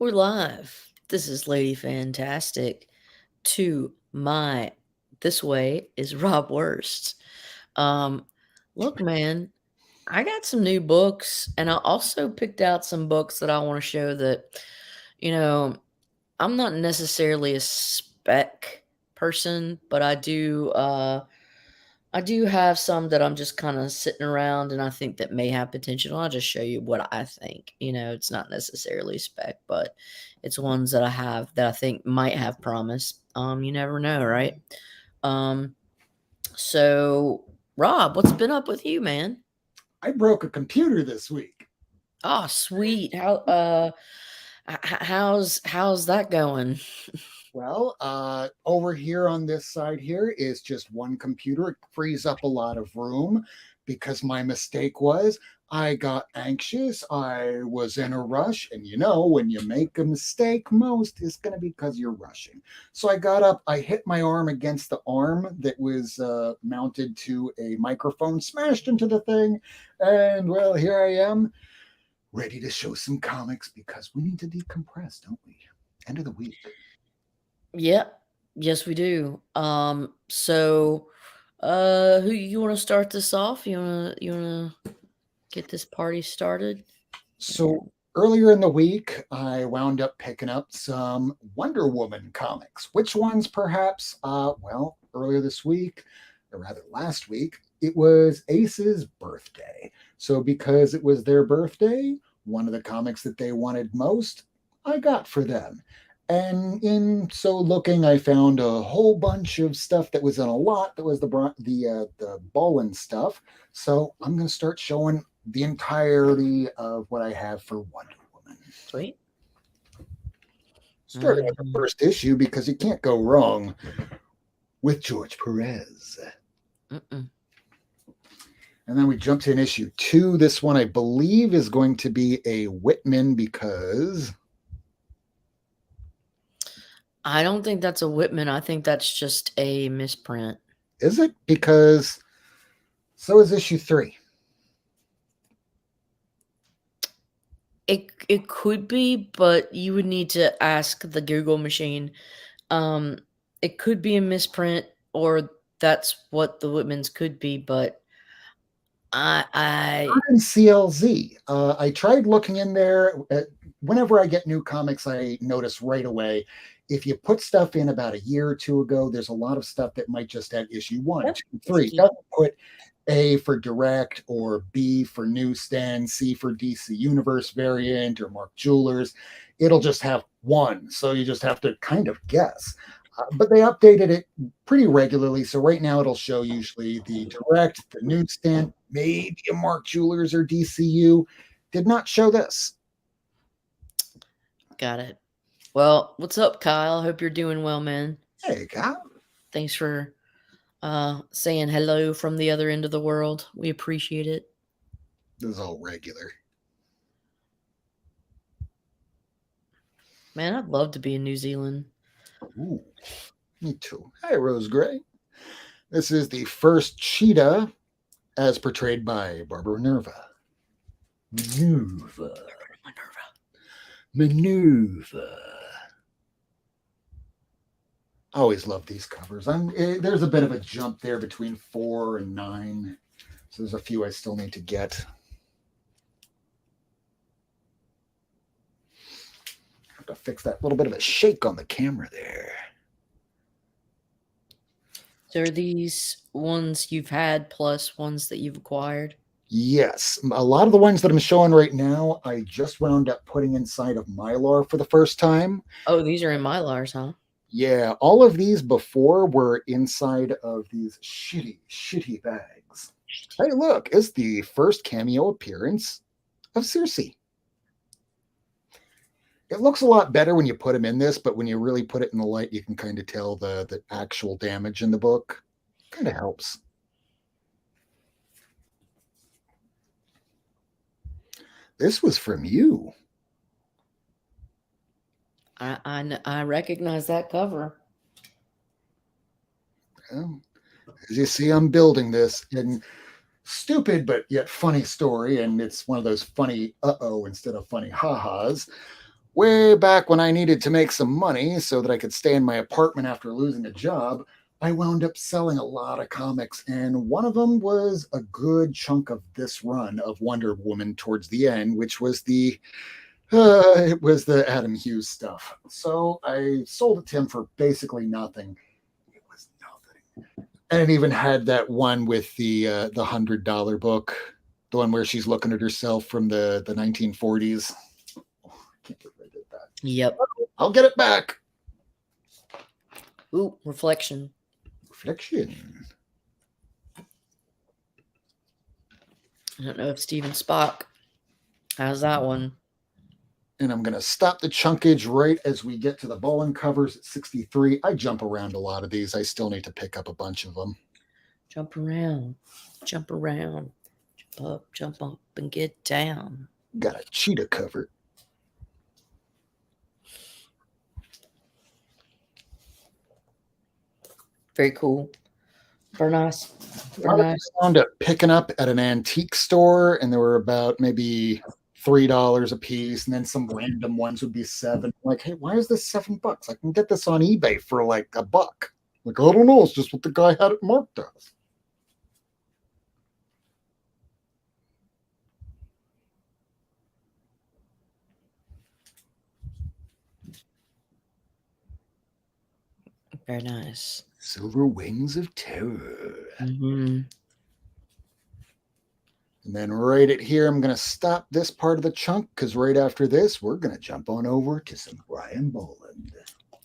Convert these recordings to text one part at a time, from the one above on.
We're live. This is Lady Fantastic. To my this way is Rob Worst. Um, Look, man, I got some new books, and I also picked out some books that I want to show that, you know, I'm not necessarily a spec person, but I do have some that I'm just kind of sitting around and I think that may have potential. I'll just show you what I think. It's not necessarily spec, but it's ones that I have that I think might have promise. You never know, right? Um, so Rob, what's been up with you, man? I broke a computer this week. Oh, sweet. How's that going? Well, over here on this side here is just one computer. It frees up a lot of room because my mistake was I got anxious. I was in a rush. And when you make a mistake, most is going to be because you're rushing. So I got up, I hit my arm against the arm that was mounted to a microphone, smashed into the thing. And well, here I am, ready to show some comics because we need to decompress, don't we? End of the week. Yep. Yes, we do. So who you want to start this off? You wanna get this party started? So earlier in the week, I wound up picking up some Wonder Woman comics. Which ones, perhaps? Well, earlier this week, or rather last week, it was Ace's birthday. So because it was their birthday, one of the comics that they wanted most, I got for them. And in so looking, I found a whole bunch of stuff that was in a lot. That was the Ballin stuff. So I'm going to start showing the entirety of what I have for Wonder Woman. Sweet. Starting with the Mhm. first issue because you can't go wrong with George Perez. Mm-mm. And then we jump to an issue 2. This one, I believe, is going to be a Whitman because. I don't think that's a Whitman. I think that's just a misprint. Is it? Because so is issue 3. It could be, but you would need to ask the Google machine. Um, it could be a misprint, or that's what the Whitmans could be. But I In CLZ. I tried looking in there. Whenever I get new comics, I notice right away if you put stuff in about a year or two ago, there's a lot of stuff that might just have issue one, yep. two, three. It doesn't put A for direct or B for newsstand, C for DC Universe variant or Mark Jewelers. It'll just have one. So you just have to kind of guess. But they updated it pretty regularly. So right now it'll show usually the direct, the newsstand, maybe a Mark Jewelers or DCU. Did not show this. Got it. Well, what's up, Kyle? Hope you're doing well, man. Hey, Kyle. Thanks for saying hello from the other end of the world. We appreciate it. This is all regular. Man, I'd love to be in New Zealand. Ooh, me too. Hi, Rose Gray. This is the first cheetah as portrayed by Barbara Minerva. Minerva. Minerva. I always love these covers. There's a bit of a jump there between 4 and 9. So there's a few I still need to get. Have to fix that little bit of a shake on the camera there. So are these ones you've had plus ones that you've acquired? Yes, a lot of the ones that I'm showing right now, I just wound up putting inside of Mylar for the first time. Oh, these are in Mylars, huh? Yeah, all of these before were inside of these shitty bags. Hey, look, it's the first cameo appearance of Circe. It looks a lot better when you put them in this, but when you really put it in the light, you can kind of tell the actual damage in the book. Kind of helps. This was from you. I recognize that cover. Well, as you see, I'm building this in stupid but yet funny story, and it's one of those funny uh-oh instead of funny ha-has. Way back when I needed to make some money so that I could stay in my apartment after losing a job, I wound up selling a lot of comics, and one of them was a good chunk of this run of Wonder Woman towards the end, which was the Adam Hughes stuff. So I sold it to him for basically nothing. It was nothing, and it even had that one with the $100 book, the one where she's looking at herself from the 1940s. Oh, I can't believe I did that. Yep. I'll get it back. Ooh, reflection. Reflection. I don't know if Steven Spock has that one. And I'm going to stop the chunkage right as we get to the bowling covers at 63. I jump around a lot of these. I still need to pick up a bunch of them. Jump around, jump around, jump up, and get down. Got a cheetah cover. Very cool. Very nice. Very nice. I wound up picking up at an antique store, and there were about maybe $3 a piece, and then some random ones would be $7. Like, hey, why is this $7? I can get this on eBay for like $1. Like, I don't know, it's just what the guy had it marked as. Very nice. Silver Wings of Terror. Mm-hmm. And then right at here, I'm going to stop this part of the chunk because right after this, we're going to jump on over to some Brian Boland.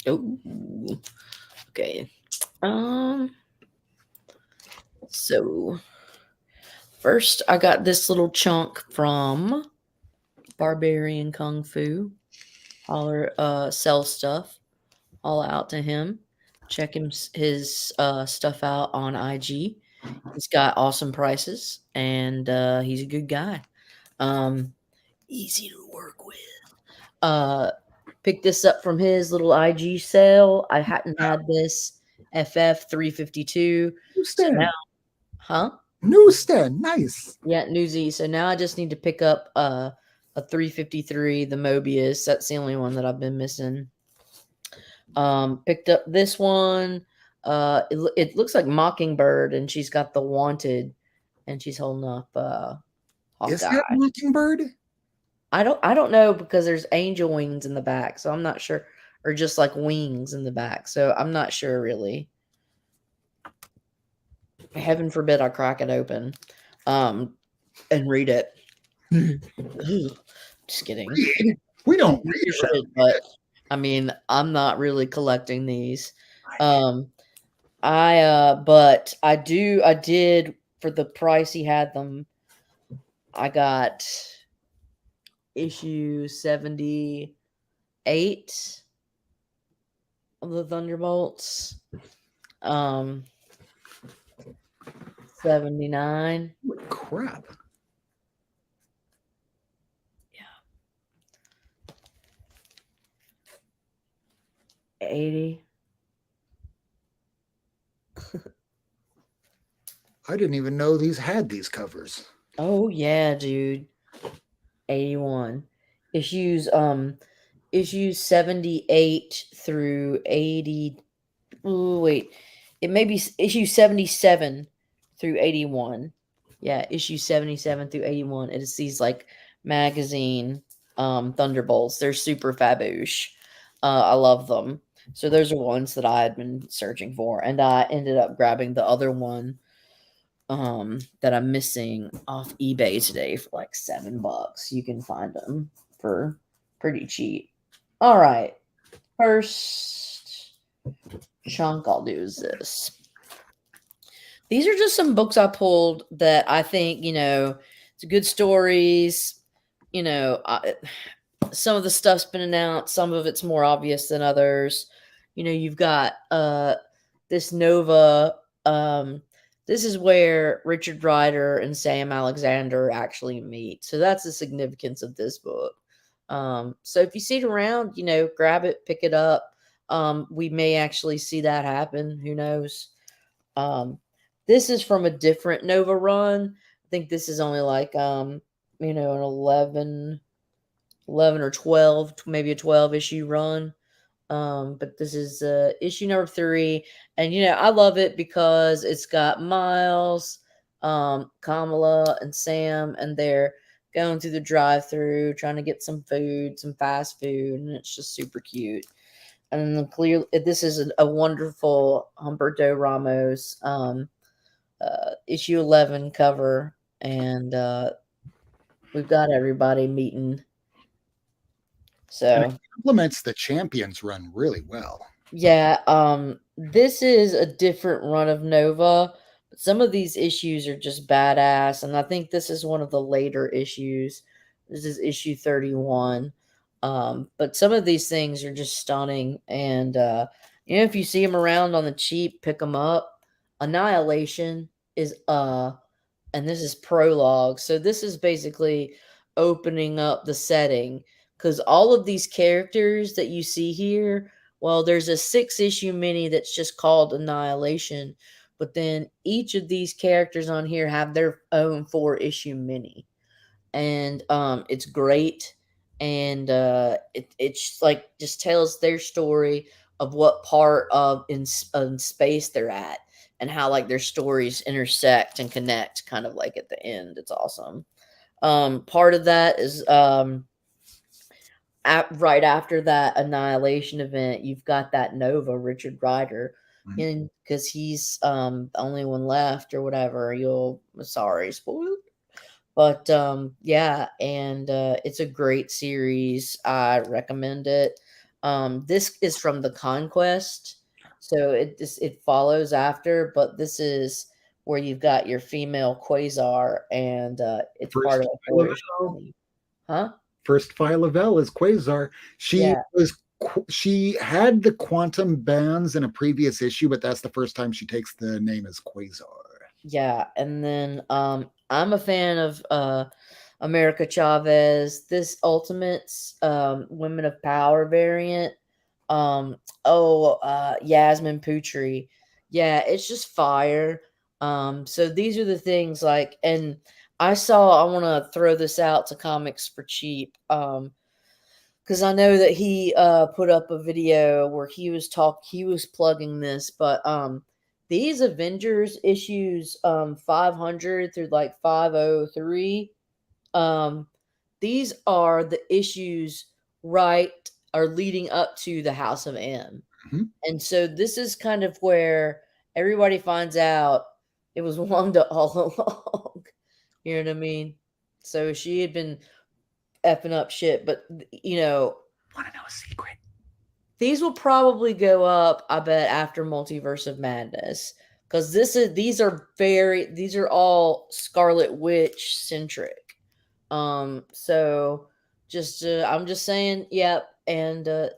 Oh, okay. So first, I got this little chunk from Barbarian Kung Fu. Holler, sell stuff all out to him. Check his stuff out on IG. He's got awesome prices, and he's a good guy. Easy to work with. Picked this up from his little IG sale. I hadn't had this FF 352. So now, huh? Newsstand, nice. Yeah, newsy. So now I just need to pick up a 353, the Mobius. That's the only one that I've been missing. Picked up this one. It looks like Mockingbird, and she's got the Wanted, and she's holding up Hawkeye. Is that Mockingbird? I don't know because there's angel wings in the back, so I'm not sure, or just like wings in the back, so I'm not sure really. Heaven forbid I crack it open, and read it. Just kidding. We don't read it, but I mean, I'm not really collecting these. But I did for the price he had them. I got issue 78 of the Thunderbolts. 79. Holy crap. Yeah. 80. I didn't even know these had these covers. Oh yeah, dude. 81. Issues 78 through 80. Ooh, wait. It may be issue 77 through 81. Yeah, issue 77 through 81. It is these like magazine Thunderbolts. They're super faboosh. I love them. So those are ones that I had been searching for, and I ended up grabbing the other one that I'm missing off eBay today for like $7. You can find them for pretty cheap. All right. First chunk I'll do is this. These are just some books I pulled that I think, it's good stories. Some of the stuff's been announced. Some of it's more obvious than others. You've got this Nova. This is where Richard Rider and Sam Alexander actually meet. So that's the significance of this book. So if you see it around, grab it, pick it up. We may actually see that happen. Who knows? This is from a different Nova run. I think this is only like, an 11 11 or 12, maybe a 12 issue run. But this is issue number 3, and I love it because it's got Miles, Kamala, and Sam, and they're going through the drive-through trying to get some food, some fast food, and it's just super cute. And then clearly, this is a wonderful Humberto Ramos issue 11 cover, and we've got everybody meeting. And it So complements the Champions run really well. yeah, this is a different run of Nova, but some of these issues are just badass, and I think this is one of the later issues. This is issue 31. But some of these things are just stunning, and if you see them around on the cheap, pick them up. Annihilation is and this is prologue. So this is basically opening up the setting, because all of these characters that you see here, well, there's a 6 issue mini that's just called Annihilation, but then each of these characters on here have their own 4 issue mini, and it's great, and it's like just tells their story of what part of in space they're at, and how like their stories intersect and connect kind of like at the end. It's awesome. Part of that is right after that Annihilation event, you've got that Nova Richard Rider, Mhm. and because he's the only one left or whatever. You'll Sorry, spoiled. But yeah, and it's a great series. I recommend it. This is from the Conquest, so it follows after, but this is where you've got your female Quasar, and it's part First of a file of 4 issue L. mini. Huh? First file of L is Quasar. Yeah, She had the quantum bands in a previous issue, but that's the first time she takes the name as Quasar. yeah, and then I'm a fan of America Chavez. This Ultimates Women of Power variant. Yasmin Putri. Yeah, it's just fire. So these are the things like, and I want to throw this out to Comics for Cheap. Because I know that he put up a video where he was plugging this, but these Avengers issues 500 through like 503, um these are the issues right are leading up to the House of M. Mhm. And so this is kind of where everybody finds out it was Wanda all along. You know what I mean? So she had been effing up shit, but Want to know a secret? these will probably go up, I bet, after Multiverse of Madness, because these are all Scarlet Witch centric. So just I'm just saying, yep, and so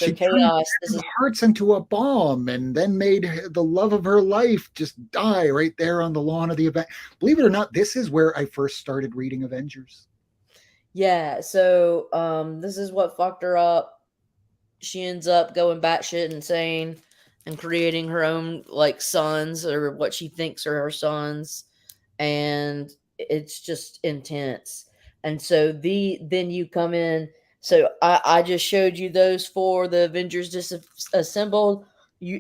She turned Chaos. This is hearts into a bomb and then made the love of her life just die right there on the lawn of the event. Believe it or not, this is where I first started reading Avengers. Yeah. So this is what fucked her up. She ends up going batshit insane and creating her own like sons, or what she thinks are her sons, and it's just intense. And so then you come in. So I just showed you those 4, the Avengers disassembled.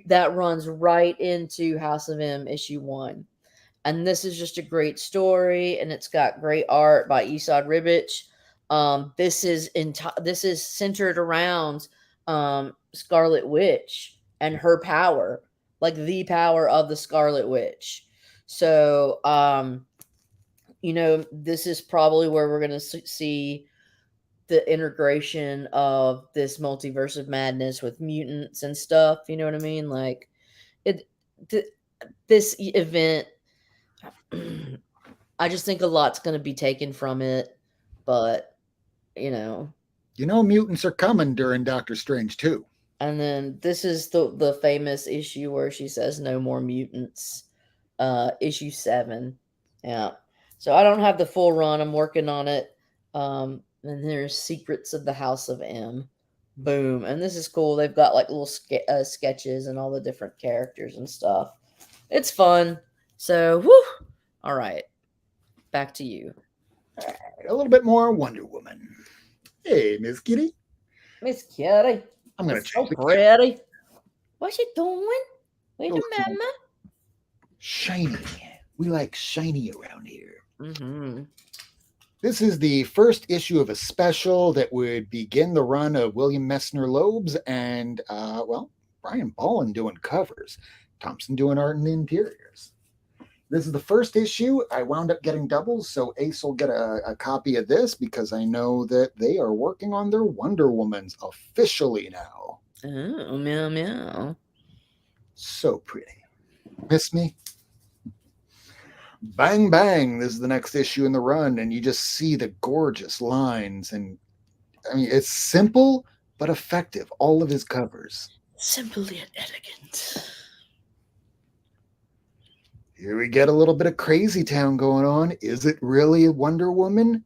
That runs right into House of M issue 1, and this is just a great story, and it's got great art by Esad Ribic. This is centered around Scarlet Witch and her power, like the power of the Scarlet Witch. So this is probably where we're going to see the integration of this Multiverse of Madness with mutants and stuff. You know what I mean? Like it. This event, I just think a lot's going to be taken from it, but you know. You know, mutants are coming during Doctor Strange too. And then this is the famous issue where she says no more mutants. Issue 7. Yeah. So I don't have the full run. I'm working on it. And there's Secrets of the House of M. Boom. And this is cool. They've got like little sketches and all the different characters and stuff. It's fun. So, whoo. All right. Back to you. A little bit more Wonder Woman. Hey, Miss Kitty. Miss Kitty. I'm going to It's so change the camera. pretty. What's you doing? Wait A a little minute. shiny. We like shiny around here. Mm-hmm. This is the first issue of a special that would begin the run of William Messner Loebs and, well, Brian Bolland doing covers, Thompson doing art and interiors. This is the first issue. I wound up getting doubles, so Ace will get a copy of this because I know that they are working on their Wonder Womans officially now. Oh, meow meow. So pretty. Miss me? Bang bang, this is the next issue in the run, and you just see the gorgeous lines. And I mean, it's simple but effective, all of his covers. Simple yet elegant. Here we get a little bit of Crazy Town going on. Is it really a Wonder Woman?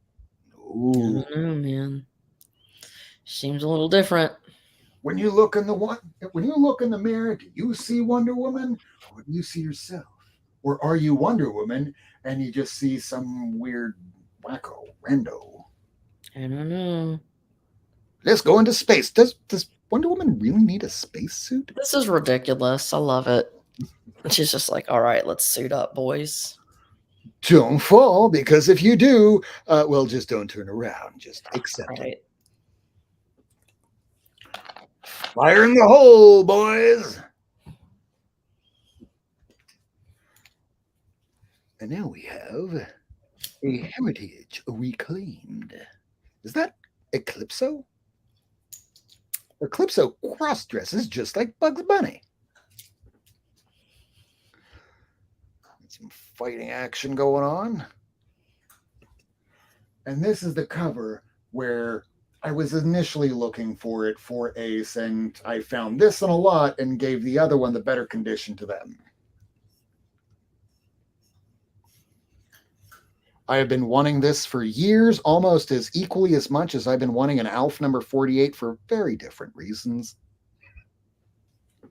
I No. don't know, man. Seems a little different. When you look in the mirror, do you see Wonder Woman, or do you see yourself? Or are you Wonder Woman and you just see some weird wacko rando? I don't know. Let's go into space. Does Wonder Woman really need a spacesuit? This is ridiculous. I love it. She's just like, all right, let's suit up, boys. Don't fall, because if you do, well, just don't turn around. Just accept it. Fire in the hole, boys. And now we have a heritage reclaimed. Is that Eclipso? Eclipso cross dresses just like Bugs Bunny. Some fighting action going on. And this is the cover where I was initially looking for it for Ace, and I found this in a lot and gave the other one the better condition to them. I have been wanting this for years, almost as equally as much as I've been wanting an Alf number 48 for very different reasons. I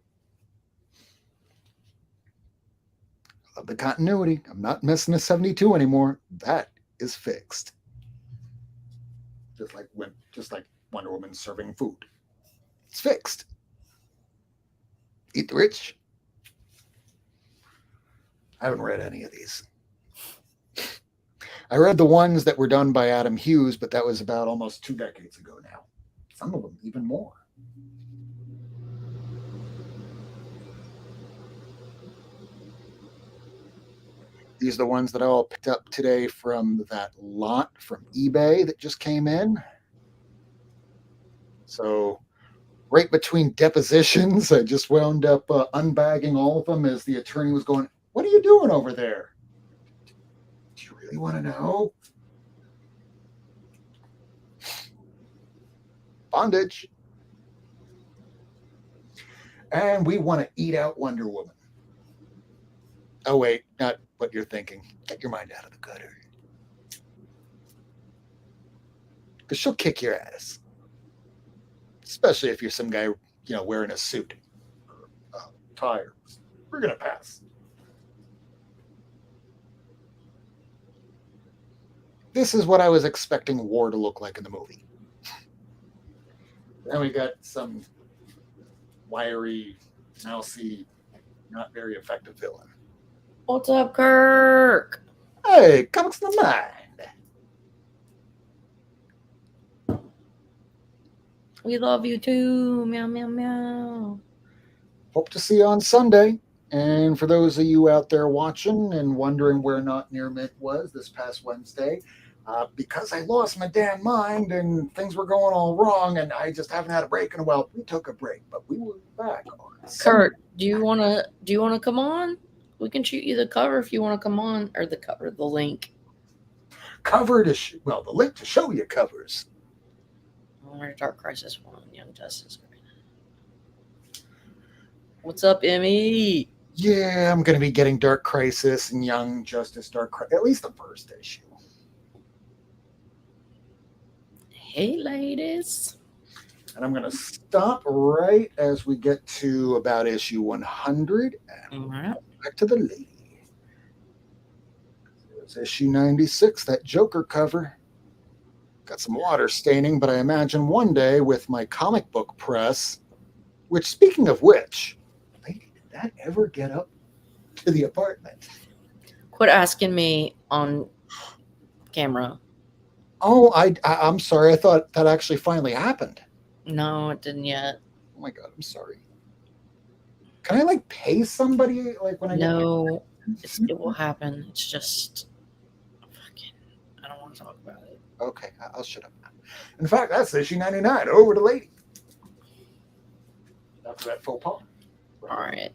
love the continuity. I'm not messing with 72 anymore. That is fixed. Just like Wonder Woman serving food. It's fixed. Eat the rich. I haven't read any of these. I read the ones that were done by Adam Hughes, but that was about almost 2 decades ago now. Some of them even more. These are the ones that I all picked up today from that lot from eBay that just came in. So right between depositions, I just wound up unbagging all of them as the attorney was going, "What are you doing over there? Do you really want to know?" Bondage. And we want to eat out Wonder Woman. Oh, wait, not what you're thinking. Get your mind out of the gutter. Because she'll kick your ass. Especially if you're some guy, wearing a suit or tie. We're going to pass. This is what I was expecting War to look like in the movie. Then we got some wiry, mousy, not very effective villain. What's up, Kirk? Hey, comics in the mind. We love you too. Meow, meow, meow. Hope to see you on Sunday. And for those of you out there watching and wondering where Not Near Mint was this past Wednesday, because I lost my damn mind and things were going all wrong and I just haven't had a break in a while, we took a break, but we were back on Sunday. Kurt, do you wanna come on? We can shoot you the cover if you want to come on, or the link. Cover to the link to show you covers. Dark Crisis 1, Young Justice. What's up, Emmy? Yeah, I'm going to be getting Dark Crisis and Young Justice, at least the first issue. Hey, ladies. And I'm going to stop right as we get to about issue 100 and back to the lady. It's issue 96, that Joker cover. got some water staining, but I imagine one day with my comic book press, which, speaking of which, lady, did that ever get up to the apartment? Quit asking me on camera. Oh, I'm sorry. I thought that actually finally happened. No, it didn't yet. Oh my god, I'm sorry. Can I like pay somebody like when I get my No, it will happen. It's just fucking. I don't want to talk about it. Okay, I'll shut up now. In fact, that's issue 99. Over to lady. After that faux pas. All right.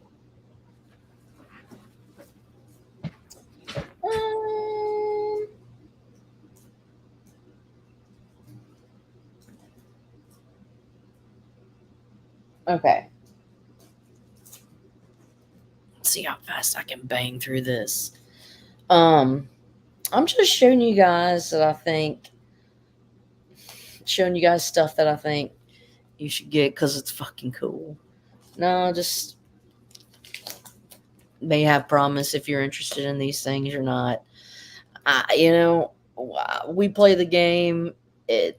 Okay. Let's see how fast I can bang through this. Um, I'm just showing you guys that I think, showing you guys stuff that I think you should get because it's fucking cool. No, just may have promise if you're interested in these things or not. We play the game. It,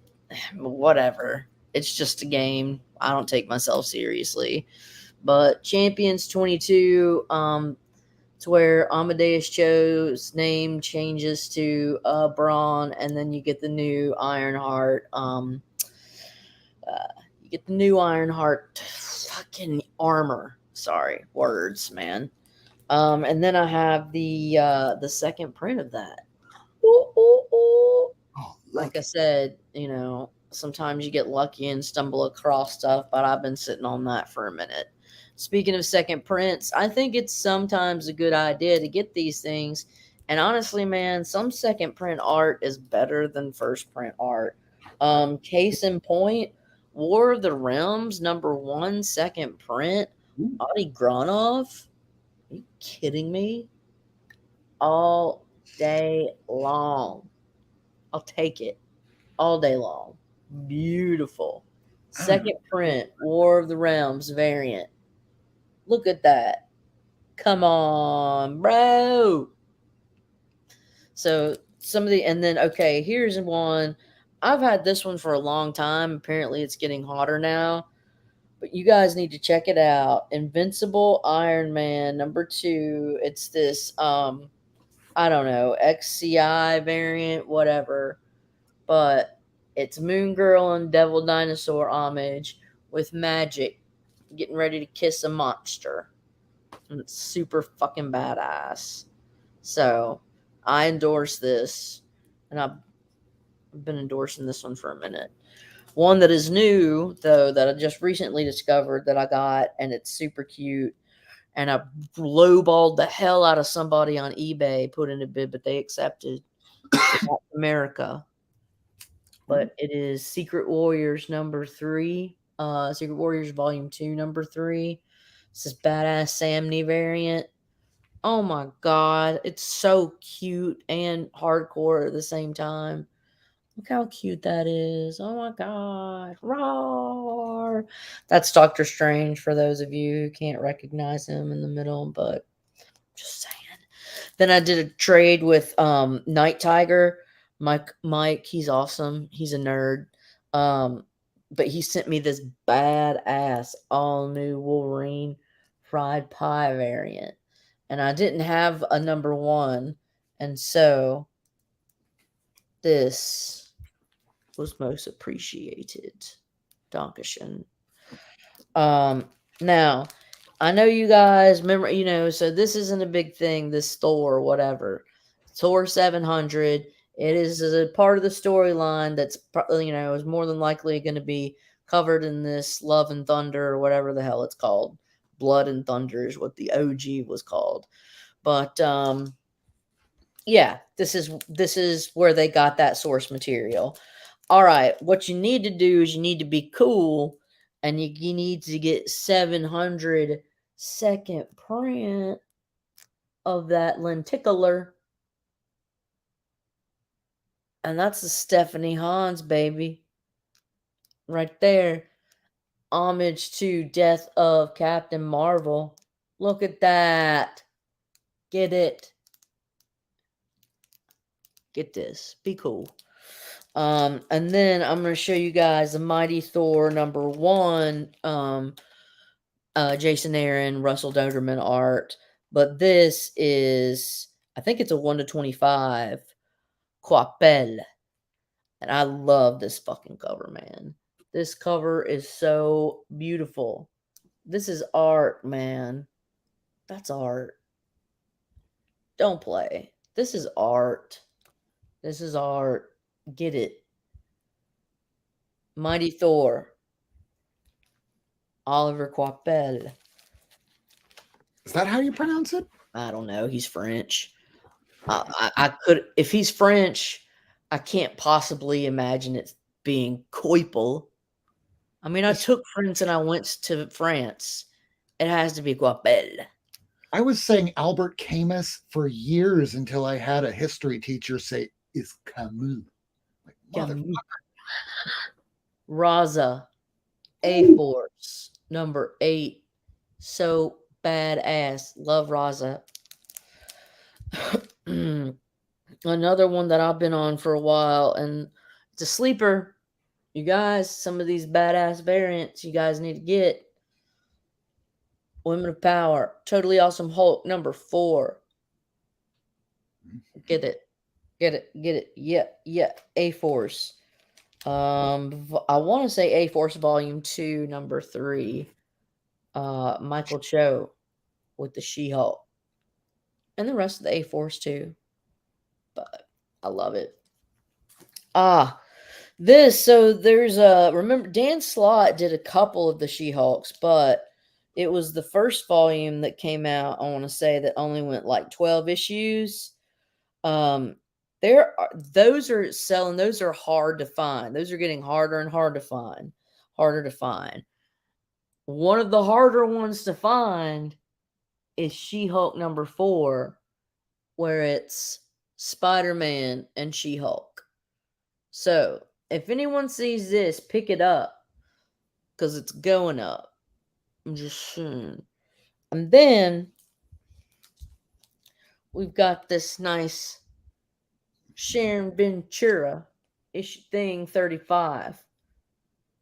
whatever. It's just a game. I don't take myself seriously. But Champions 22, it's where Amadeus Cho's name changes to Braun, and then you get the new Ironheart. You get the new Ironheart fucking armor. Sorry, words, man. And then I have the second print of that. Ooh, ooh, ooh. Oh, Like I lucky. said, sometimes you get lucky and stumble across stuff, but I've been sitting on that for a minute. Speaking of second prints, I think it's sometimes a good idea to get these things. And honestly, man, some second print art is better than first print art. Case in point, War of the Realms #1 second print, Ooh. Adi Granov. Are you kidding me? All day long. I'll take it all day long. Beautiful. I don't know. Second print, War of the Realms variant. Look at that. Come on, bro. So some of the, and then, okay, here's one. I've had this one for a long time. Apparently, it's getting hotter now. But you guys need to check it out. Invincible Iron Man #2. It's this, I don't know, XCI variant, whatever. But it's Moon Girl and Devil Dinosaur homage with magic, getting ready to kiss a monster. And it's super fucking badass. So I endorse this, and I've been endorsing this one for a minute. One that is new, though, that I just recently discovered that I got, and it's super cute. And I lowballed the hell out of somebody on eBay, put in a bid, but they accepted. America. But it is Secret Warriors #3, Secret Warriors Volume 2 #3. It's this badass Samney variant. Oh my god, it's so cute and hardcore at the same time. Look how cute that is. Oh my god. Roar. That's Doctor Strange for those of you who can't recognize him in the middle, but just saying. Then I did a trade with Night Tiger. Mike, he's awesome. He's a nerd. Um, but he sent me this badass all new Wolverine fried pie variant. And I didn't have a #1. And so this was most appreciated. Dankeschön. Now I know you guys remember, so this isn't a big thing, this Thor, whatever. Thor 700. It is a part of the storyline that's, is more than likely going to be covered in this Love and Thunder or whatever the hell it's called. Blood and Thunder is what the OG was called. But yeah, this is where they got that source material. All right, what you need to do is you need to be cool, and you need to get 700 second print of that lenticular, and that's the Stephanie Hans, baby, right there. Homage to Death of Captain Marvel. Look at that. Get it. Get this. Be cool. And then I'm going to show you guys the Mighty Thor #1, Jason Aaron, Russell Doderman art. But this is, I think it's a 1/25 Quapel. And I love this fucking cover, man. This cover is so beautiful. This is art, man. That's art. Don't play. This is art. This is art. Get it. Mighty Thor. Oliver Quapel. Is that how you pronounce it? I don't know. He's French. I could, if he's French, I can't possibly imagine it being Coipel. I mean, I took French and I went to France. It has to be Quapel. I was saying Albert Camus for years until I had a history teacher say, is Camus. Like, motherfucker. Raza. A-Force. #8. So badass. Love Raza. Another one that I've been on for a while, and it's a sleeper. You guys, some of these badass variants you guys need to get. Women of Power. Totally Awesome Hulk #4. Get it. Get it. Get it. Yeah. Yeah. A-Force. I want to say A-Force Volume 2, #3. Michael Cho with the She-Hulk. And the rest of the A-Force too. But I love it. So there's remember Dan Slott did a couple of the She-Hulks, but it was the first volume that came out, I want to say, that only went like 12 issues. Those are selling, those are hard to find. Those are getting harder and harder to find. One of the harder ones to find is She-Hulk #4, where it's Spider-Man and She-Hulk. So, if anyone sees this, pick it up, because it's going up. I'm just saying. And then, we've got this nice Sharon Ventura issue thing 35.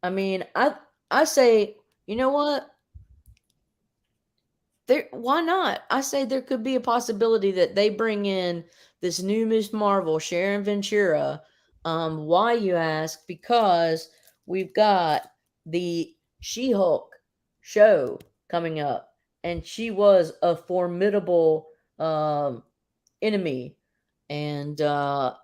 I mean, I say, you know what? Why not? I say there could be a possibility that they bring in this new Miss Marvel, Sharon Ventura. Why, you ask? Because we've got the She-Hulk show coming up, and she was a formidable enemy, and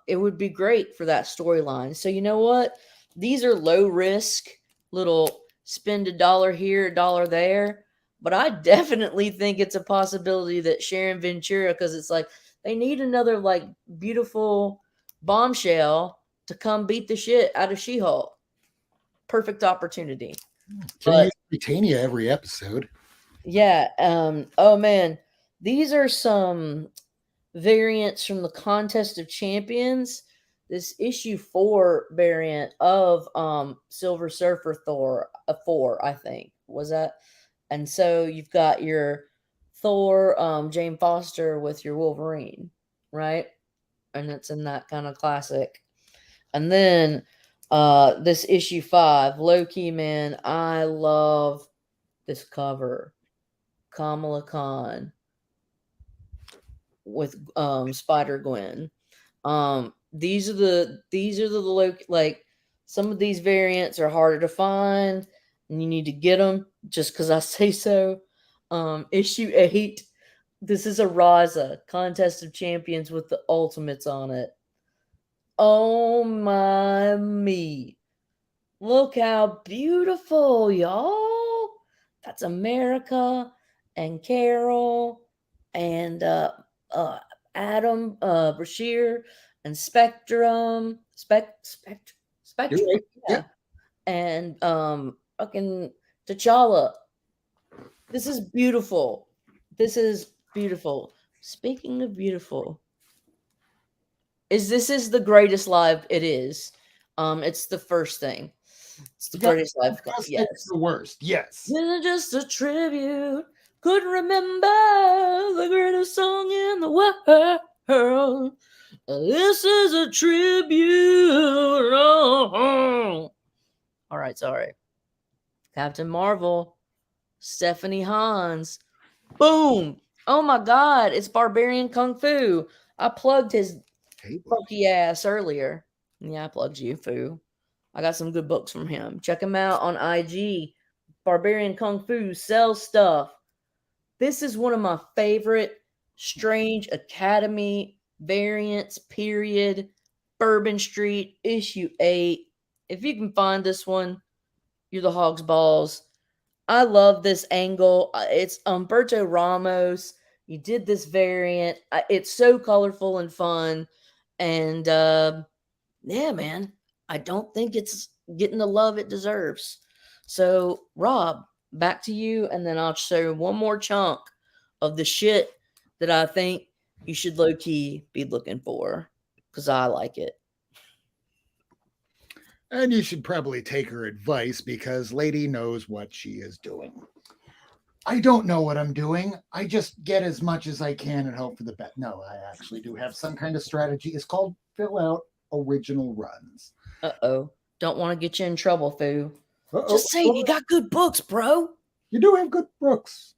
it would be great for that storyline. So you know what? These are low risk, little spend a dollar here, a dollar there. But I definitely think it's a possibility that Sharon Ventura, because it's like they need another like beautiful bombshell to come beat the shit out of She-Hulk. Perfect opportunity. Can't But use Britannia every episode. yeah, oh man, these are some variants from the Contest of Champions. This issue 4 variant of Silver Surfer Thor, a 4, I think. Was that? And so you've got your Thor, Jane Foster with your Wolverine, right? And it's in that kind of classic. And then this issue 5, Loki, man, I love this cover. Kamala Khan with Spider Gwen. These are the like, some of these variants are harder to find, and you need to get them just because I say so. Issue 8. This is a Raza Contest of Champions with the Ultimates on it. Oh my me! Look how beautiful, y'all. That's America and Carol and uh, Adam, Bashir, and You're Spectrum, right. yeah, Yep. and fucking T'Challa. This is beautiful. This is beautiful. Speaking of beautiful, this is the greatest live it is. It's the first thing. It's the You got greatest live. just pick Yes. the worst. Yes. This is just a tribute. Couldn't remember the greatest song in the world. This is a tribute. Oh. All right, sorry. Captain Marvel, Stephanie Hans. Boom. Oh my God, it's Barbarian Kung Fu. I plugged his Hey, buddy. funky ass earlier. Yeah, I plugged you, foo. I got some good books from him. Check him out on IG. Barbarian Kung Fu sells stuff. This is one of my favorite Strange Academy variants, period. Bourbon Street, issue 8. If you can find this one, you're the hog's balls. I love this angle. It's Umberto Ramos. You did this variant. It's so colorful and fun. And yeah, man, I don't think it's getting the love it deserves. So, Rob, back to you, and then I'll show one more chunk of the shit that I think you should low key be looking for because I like it. And you should probably take her advice because lady knows what she is doing. I don't know what I'm doing. I just get as much as I can and hope for the best. No, I actually do have some kind of strategy. It's called fill out original runs. Uh-oh. Don't want to get you in trouble, foo. Uh-oh. Just say you got good books, bro. You do have good books.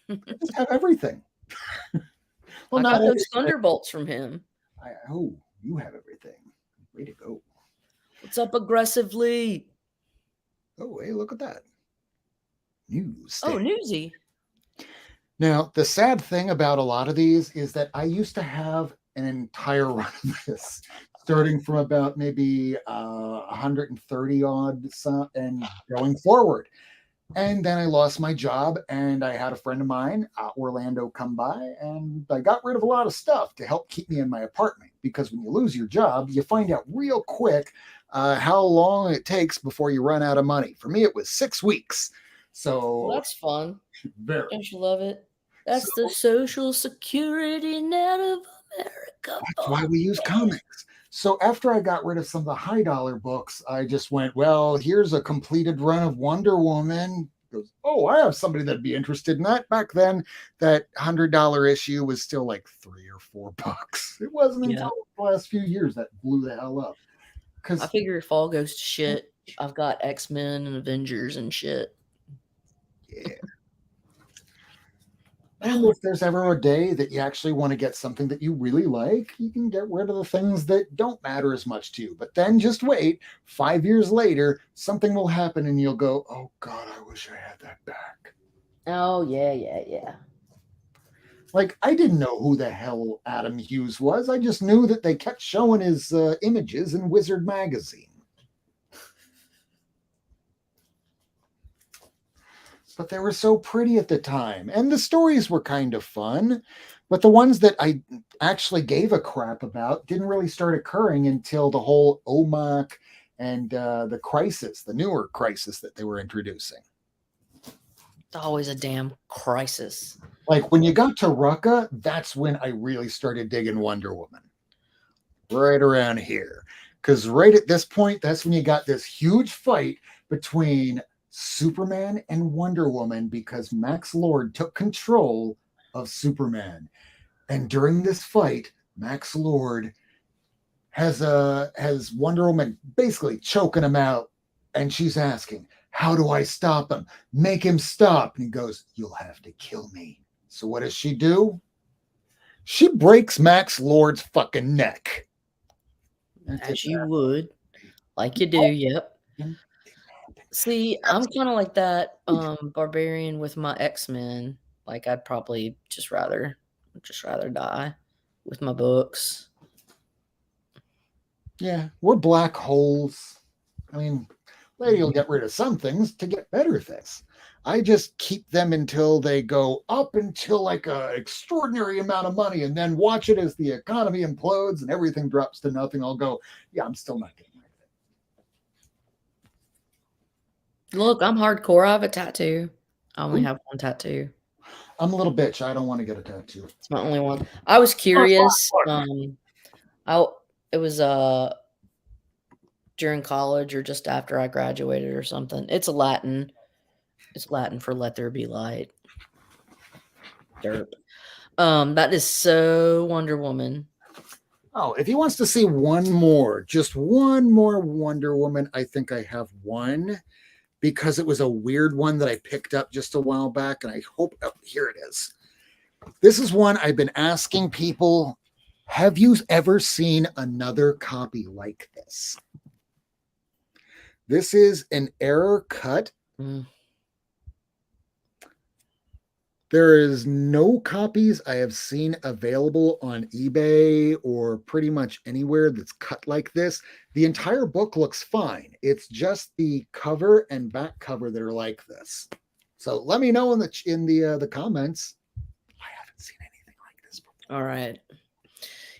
You just have everything. Well, I got those Thunderbolts from him. You have everything. Way to go. What's up, aggressively? Oh, hey, look at that. News. Oh, newsy. Now, the sad thing about a lot of these is that I used to have an entire run of this, starting from about maybe 130 odd and going forward. And then I lost my job, and I had a friend of mine, Orlando, come by, and I got rid of a lot of stuff to help keep me in my apartment. Because when you lose your job, you find out real quick how long it takes before you run out of money. For me, it was 6 weeks. So well, that's fun. Very. Don't you love it? That's the social security net of America. That's why we use comics. So after I got rid of some of the high dollar books, I just went, well, here's a completed run of Wonder Woman. Goes, oh, I have somebody that'd be interested in that. Back then, that $100 issue was still like $3 or $4. It wasn't until the last few years that blew the hell up. Because I figure if all goes to shit, I've got X-Men and Avengers and shit. Yeah. And if there's ever a day that you actually want to get something that you really like, you can get rid of the things that don't matter as much to you. But then just wait, 5 years later, something will happen and you'll go, oh God, I wish I had that back. Oh, yeah. Like, I didn't know who the hell Adam Hughes was. I just knew that they kept showing his images in Wizard magazine. But they were so pretty at the time. And the stories were kind of fun. But the ones that I actually gave a crap about didn't really start occurring until the whole OMAC and the crisis, the newer crisis that they were introducing. It's always a damn crisis. Like when you got to Rucka, that's when I really started digging Wonder Woman. Right around here. Because right at this point, that's when you got this huge fight between Superman and Wonder Woman because Max Lord took control of Superman. And during this fight, Max Lord has Wonder Woman basically choking him out, and she's asking, how do I stop him? Make him stop. And he goes, you'll have to kill me. So what does she do? She breaks Max Lord's fucking neck. As you would. Like you do, yep. See, I'm kind of like that barbarian with my X-Men. Like I'd probably just rather die with my books. Yeah, we're black holes. I mean, lady will get rid of some things to get better things. I just keep them until they go up until like an extraordinary amount of money and then watch it as the economy implodes and everything drops to nothing. I'll go, yeah, I'm still not getting rid of it. Look, I'm hardcore. I have a tattoo. I only have one tattoo. I'm a little bitch. I don't want to get a tattoo. It's my only one. I was curious. It was during college or just after I graduated or something. It's Latin for let there be light. Derp. That is so Wonder Woman. Oh, if he wants to see one more, just one more Wonder Woman, I think I have one because it was a weird one that I picked up just a while back, and I hope here it is. This is one I've been asking people. Have you ever seen another copy like this? This is an error cut. Mm. There is no copies I have seen available on eBay or pretty much anywhere that's cut like this. The entire book looks fine. It's just the cover and back cover that are like this. So let me know in the comments. I haven't seen anything like this before. All right.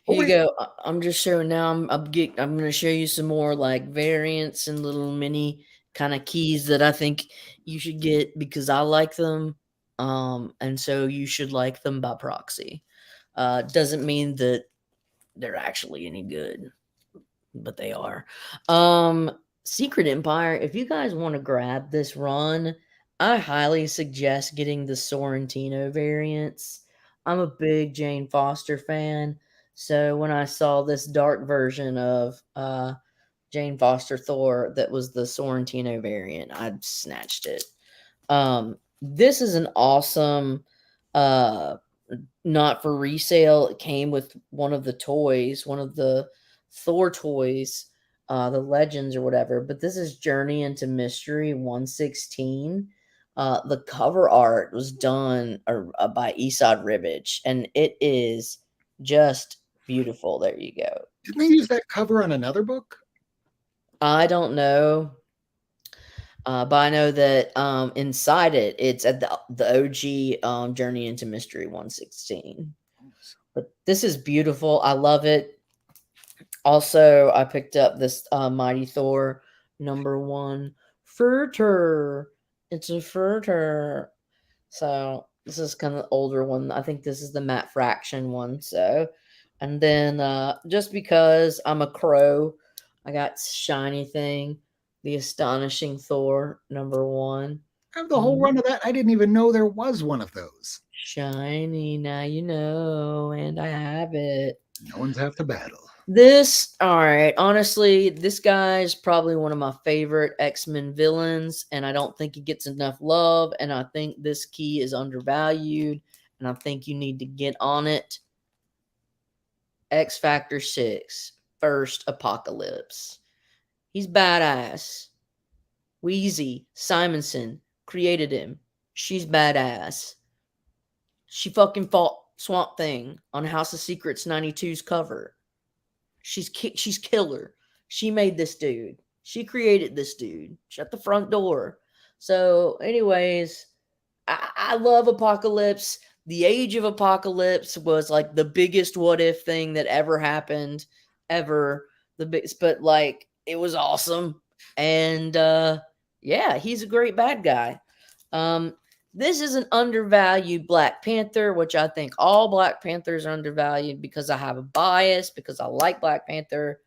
Oh Here you wait, go. I'm just showing now. I'm gonna show you some more like variants and little mini kind of keys that I think you should get because I like them. And so you should like them by proxy. Doesn't mean that they're actually any good, but they are. Secret Empire. If you guys want to grab this run, I highly suggest getting the Sorrentino variants. I'm a big Jane Foster fan, so when I saw this dark version of Jane Foster Thor that was the Sorrentino variant, I snatched it. This is an awesome uh not for resale. It came with one of the toys, one of the Thor toys, the Legends or whatever. But this is Journey into Mystery 116. The cover art was done by Esad Ribbage, and it is just beautiful. There you go. didn't they use that cover on another book? I don't know, but I know that inside it, it's at the OG Journey into Mystery 116. But this is beautiful. I love it. Also, I picked up this Mighty Thor #1 Furter. It's a Furter. So this is kind of the older one. I think this is the Matte Fraction one. So, and then just because I'm a crow, I got shiny thing, the Astonishing Thor #1. I have the whole run of that. I didn't even know there was one of those. Shiny, now you know, and I have it. No one's have to battle. This, all right, honestly, this guy is probably one of my favorite X-Men villains, and I don't think he gets enough love, and I think this key is undervalued, and I think you need to get on it. X Factor 6, First Apocalypse. He's badass. Wheezy, Simonson created him. She's badass. She fucking fought Swamp Thing on House of Secrets 92's cover. She's killer. She made this dude. She created this dude. Shut the front door. So, anyways, I love Apocalypse. The Age of Apocalypse was like the biggest what if thing that ever happened, ever. The biggest, but like it was awesome. And yeah, he's a great bad guy. Um, this is an undervalued Black Panther, which I think all Black Panthers are undervalued because I have a bias, because I like Black Panther.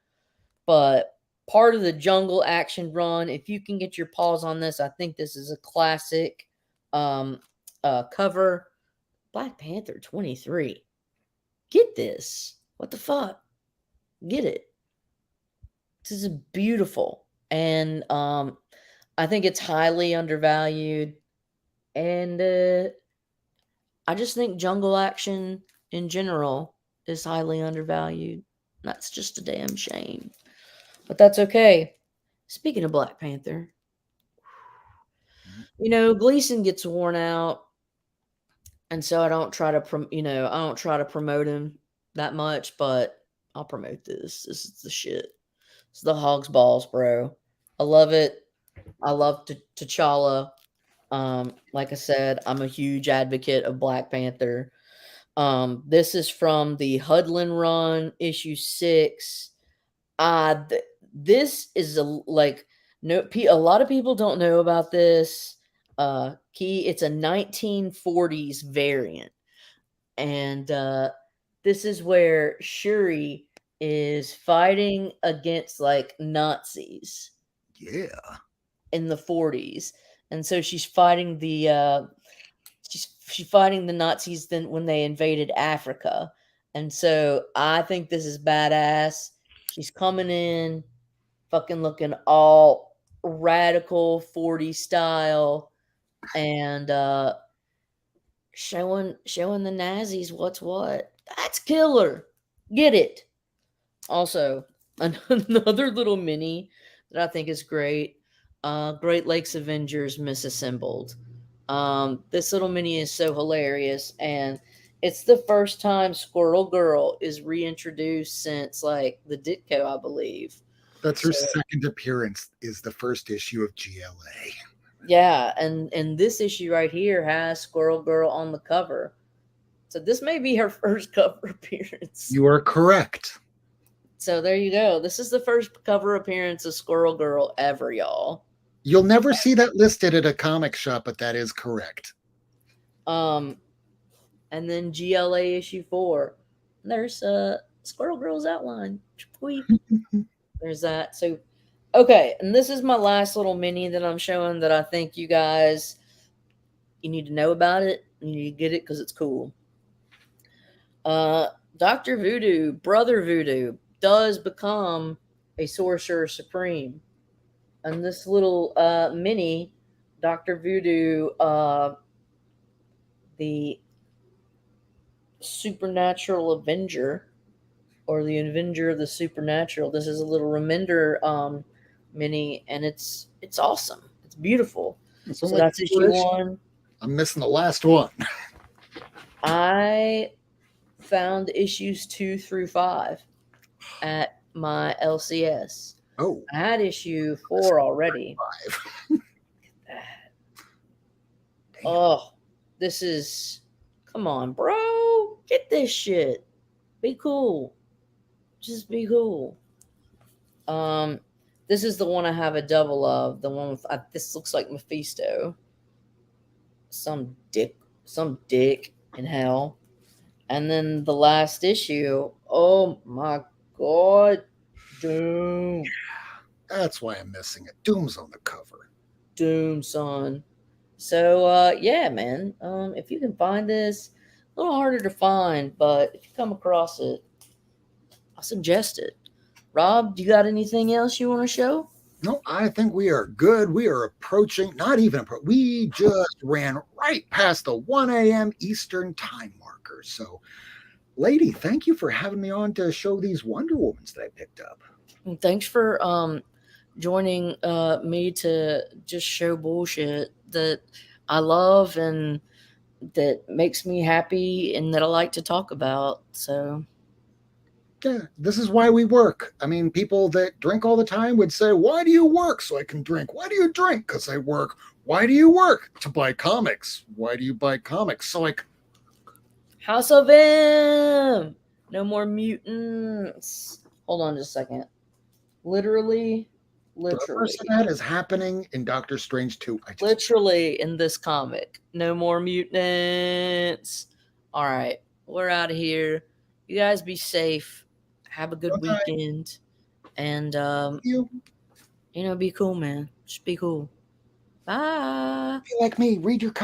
But part of the jungle action run, if you can get your paws on this, I think this is a classic cover. Black Panther 23. Get this. What the fuck? Get it. This is beautiful. And I think it's highly undervalued. And I just think jungle action in general is highly undervalued. That's just a damn shame. But that's okay. Speaking of Black Panther, Gleason gets worn out, and so I don't try to I don't try to promote him that much, but I'll promote this. This is the shit. It's the hog's balls, bro. I love it. I love T'Challa. Like I said, I'm a huge advocate of Black Panther. This is from the Hudlin run, issue 6. This is a lot of people don't know about this. Key, it's a 1940s variant, and this is where Shuri is fighting against like Nazis Yeah. in the 40s, and so she's fighting the she's fighting the Nazis then when they invaded Africa. And so I think this is badass. She's coming in fucking looking all radical 40 style and showing the Nazis what's what. That's killer. Get it. Also, another little mini that I think is great. Great Lakes Avengers Misassembled. This little mini is so hilarious, and it's the first time Squirrel Girl is reintroduced since like the Ditko, I believe. That's her So second appearance. Is the first issue of GLA. yeah, and this issue right here has Squirrel Girl on the cover. So this may be her first cover appearance. You are correct. So there you go. This is the first cover appearance of Squirrel Girl ever, y'all. You'll never see that listed at a comic shop, but that is correct. Um, and then GLA issue 4. There's Squirrel Girl's outline. There's that. So okay, and this is my last little mini that I'm showing that I think you guys you need to know about it. You need to get it because it's cool. Dr. Voodoo, Brother Voodoo, does become a Sorcerer Supreme. And this little mini, Dr. Voodoo, the Supernatural Avenger, or the Avenger of the Supernatural. This is a little reminder mini, and it's awesome. It's beautiful. It's So only that's 4 issue issues. 1. I'm missing the last one. I found issues 2 through 5 at my LCS. Oh, I had issue 4 already. 5. Oh, this is. Come on, bro. Get this shit. Be cool. Just be cool. Um, this is the one I have a double of. The one with this looks like Mephisto. Some dick in hell. And then the last issue. Oh my god, Doom. That's why I'm missing it. Doom's on the cover. Doom, son. So yeah, man. If you can find this, a little harder to find, but if you come across it, I suggest it. Rob, do you got anything else you want to show? No, I think we are good. We are approaching, not even approaching, we just ran right past the 1 a.m. Eastern time marker. So, lady, thank you for having me on to show these Wonder Womans that I picked up. And thanks for joining me to just show bullshit that I love and that makes me happy and that I like to talk about. So Yeah, this is why we work. I mean, people that drink all the time would say, "Why do you work?" So I can drink. Why do you drink? Because I work. Why do you work? To buy comics. Why do you buy comics? So, like, House of M. No more mutants. Hold on just a second. Literally, the reverse of that is happening in Doctor Strange 2. literally in this comic. No more mutants. All right, we're out of here. You guys be safe. Have a good weekend. And be cool, man. Just be cool. Bye. Be like me. Read your comics.